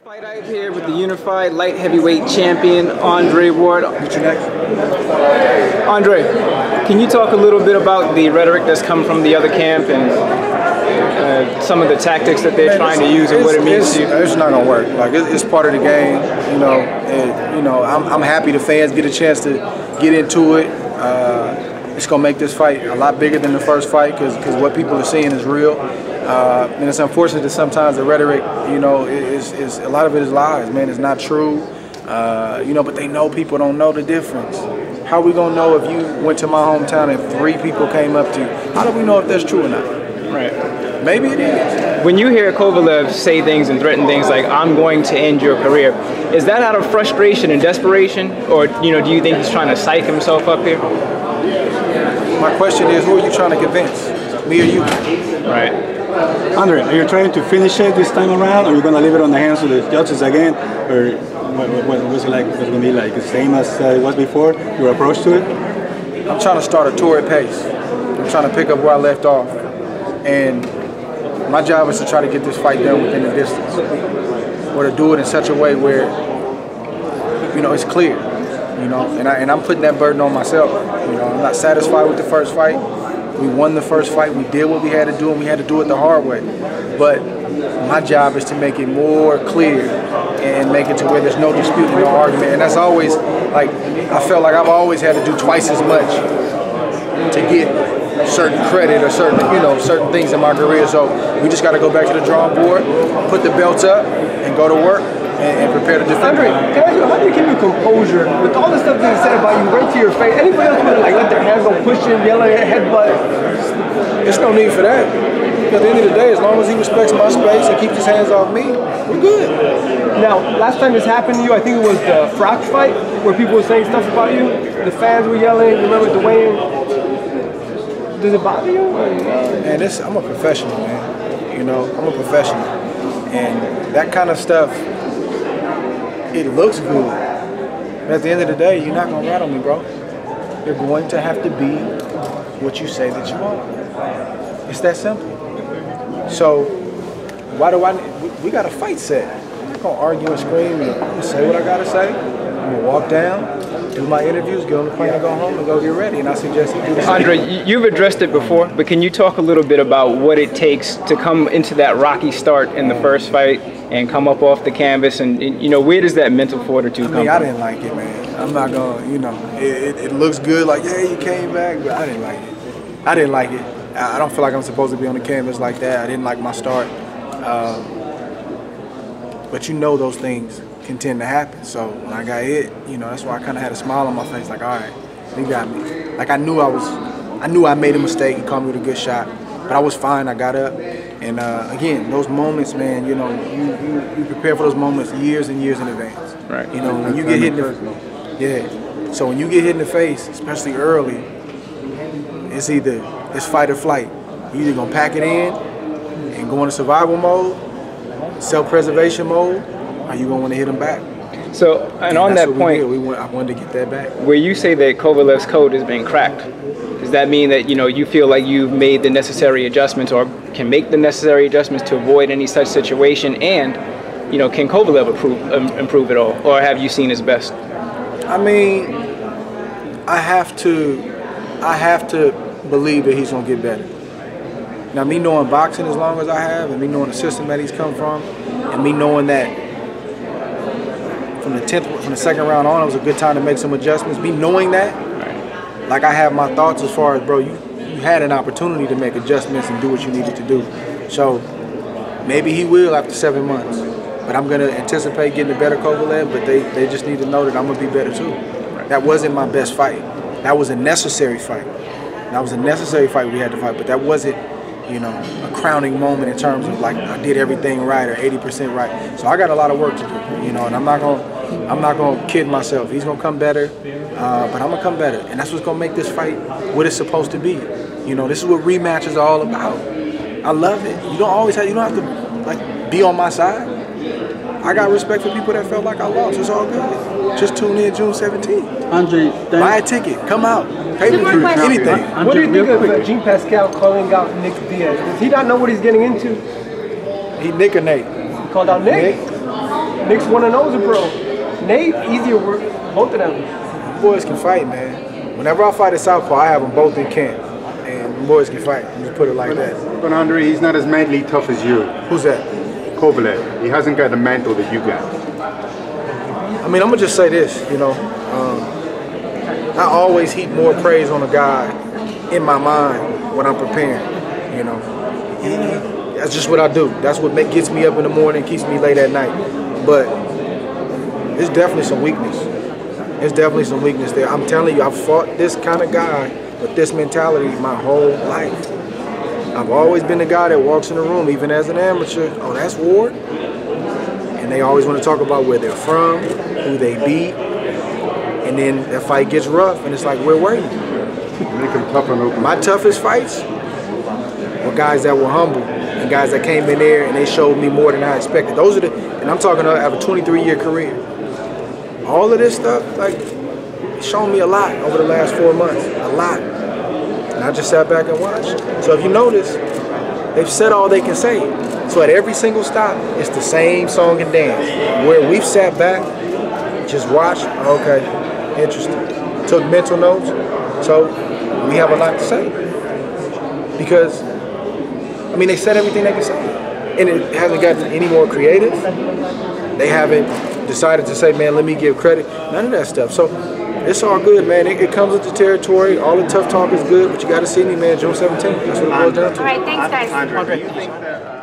FightHype here with the unified light heavyweight champion, Andre Ward. Andre, can you talk a little bit about the rhetoric that's come from the other camp and some of the tactics that they're trying to use and what it means to you? It's not gonna work. Like it's part of the game, you know. And, you know, I'm happy the fans get a chance to get into it. It's gonna make this fight a lot bigger than the first fight because what people are seeing is real. And it's unfortunate that sometimes the rhetoric, you know, is a lot of it is lies, man. It's not true, you know, but they know people don't know the difference. How are we going to know if you went to my hometown and 3 people came up to you? How do we know if that's true or not? Right. Maybe it is. When you hear Kovalev say things and threaten things like, I'm going to end your career, is that out of frustration and desperation? Or, you know, do you think he's trying to psych himself up here? My question is, who are you trying to convince? Me or you? Right. Andre, are you trying to finish it this time around, or are you going to leave it on the hands of the judges again, or what was it like? Was it going to be like the same as it was before, your approach to it? I'm trying to start a torrid pace. I'm trying to pick up where I left off. And my job is to try to get this fight done within the distance, or to do it in such a way where, you know, it's clear, you know, and I'm putting that burden on myself. You know, I'm not satisfied with the first fight. We won the first fight, we did what we had to do, and we had to do it the hard way. But my job is to make it more clear and make it to where there's no dispute and no argument. And that's always, like, I felt like I've always had to do twice as much to get certain credit or certain, you know, certain things in my career. So we just got to go back to the drawing board, put the belts up, and go to work. And prepare to defend. Andre, can I ask you, how do you keep your composure with all the stuff being said about you right to your face? Anybody else would like let their hands go pushing, yelling, headbutt? There's no need for that. At the end of the day, as long as he respects my space and keeps his hands off me, we're good. Now, last time this happened to you, I think it was the Frock fight, where people were saying stuff about you. The fans were yelling. Remember the weigh-in? Does it bother you? Man, I'm a professional, man. You know, I'm a professional, and that kind of stuff. It looks good, but at the end of the day, you're not gonna rattle me, bro. You're going to have to be what you say that you are. It's that simple. So, why do we got a fight set. I'm not gonna argue and scream. I'm gonna say what I gotta say. I'm gonna walk down, do my interviews, get on the plane and go home and go get ready. And I suggest you do the same. Andre, you've addressed it before, but can you talk a little bit about what it takes to come into that rocky start in the first fight and come up off the canvas, and you know, where does that mental fortitude come from? I didn't like it, man. I'm not gonna, you know, it looks good, like, yeah, you came back, but I didn't like it. I didn't like it. I don't feel like I'm supposed to be on the canvas like that. I didn't like my start. But you know those things can tend to happen. So when I got hit, you know, that's why I kind of had a smile on my face, like, all right, you got me. Like I knew I made a mistake. He caught me with a good shot, but I was fine. I got up. And again, those moments, man, you know, you prepare for those moments years and years in advance. Right. You know, when you get hit in the So when you get hit in the face, especially early, it's fight or flight. You either gonna pack it in and go into survival mode, self-preservation mode, or you gonna want to hit them back. So, and on that point, I wanted to get that back. Where you say that Kovalev's code has been cracked, does that mean that, you know, you feel like you've made the necessary adjustments or can make the necessary adjustments to avoid any such situation? And, you know, can Kovalev improve at all, or have you seen his best? I mean, I have to believe that he's gonna get better. Now, me knowing boxing as long as I have, and me knowing the system that he's come from, and me knowing that from the second round on, it was a good time to make some adjustments. Me knowing that, like I have my thoughts as far as, bro, you had an opportunity to make adjustments and do what you needed to do. So maybe he will after 7 months. But I'm gonna anticipate getting a better Kovalev, but they just need to know that I'm gonna be better too. That wasn't my best fight. That was a necessary fight. That was a necessary fight we had to fight, but that wasn't, you know, a crowning moment in terms of like I did everything right or 80% right. So I got a lot of work to do, you know, and I'm not gonna kid myself. He's gonna come better, but I'm gonna come better, and that's what's gonna make this fight what it's supposed to be. You know, this is what rematch is all about. I love it. You don't have to like be on my side. I got respect for people that felt like I lost. It's all good. Just tune in June 17th. Andre, buy a ticket. Come out. Pay-per-view. Anything. What do you think of Jean Pascal calling out Nick Diaz? Does he not know what he's getting into? He Nick or Nate? He called out Nick. Nick's 1-0 as a pro. Nate, easier work. Both of them. Boys can fight, man. Whenever I fight at Southpaw, I have them both in camp. And the boys can fight. Just put it like that. But Andre, he's not as mentally tough as you. Who's that? Kovalev. He hasn't got the mental that you got. I mean, I'm going to just say this, you know. I always heap more praise on a guy in my mind when I'm preparing, you know. That's just what I do. That's what gets me up in the morning, keeps me late at night. But there's definitely some weakness. There's definitely some weakness there. I'm telling you, I've fought this kind of guy with this mentality my whole life. I've always been the guy that walks in the room, even as an amateur, oh, that's Ward? And they always want to talk about where they're from, who they beat, and then that fight gets rough, and it's like, where were you? Make him tough and open. My toughest fights were guys that were humble and guys that came in there and they showed me more than I expected. Those are the, and I'm talking about a 23-year career. All of this stuff, like, it's shown me a lot over the last 4 months, a lot. And I just sat back and watched. So if you notice, they've said all they can say. So at every single stop, it's the same song and dance. Where we've sat back, just watched, okay, interesting. Took mental notes. So we have a lot to say. Because, I mean, they said everything they can say. And it hasn't gotten any more creative. They haven't decided to say, man, let me give credit. None of that stuff. So it's all good, man. It comes with the territory. All the tough talk is good, but you got to see me, man, June 17th. That's what it boils down to. All right, thanks, guys. Andre, do you think that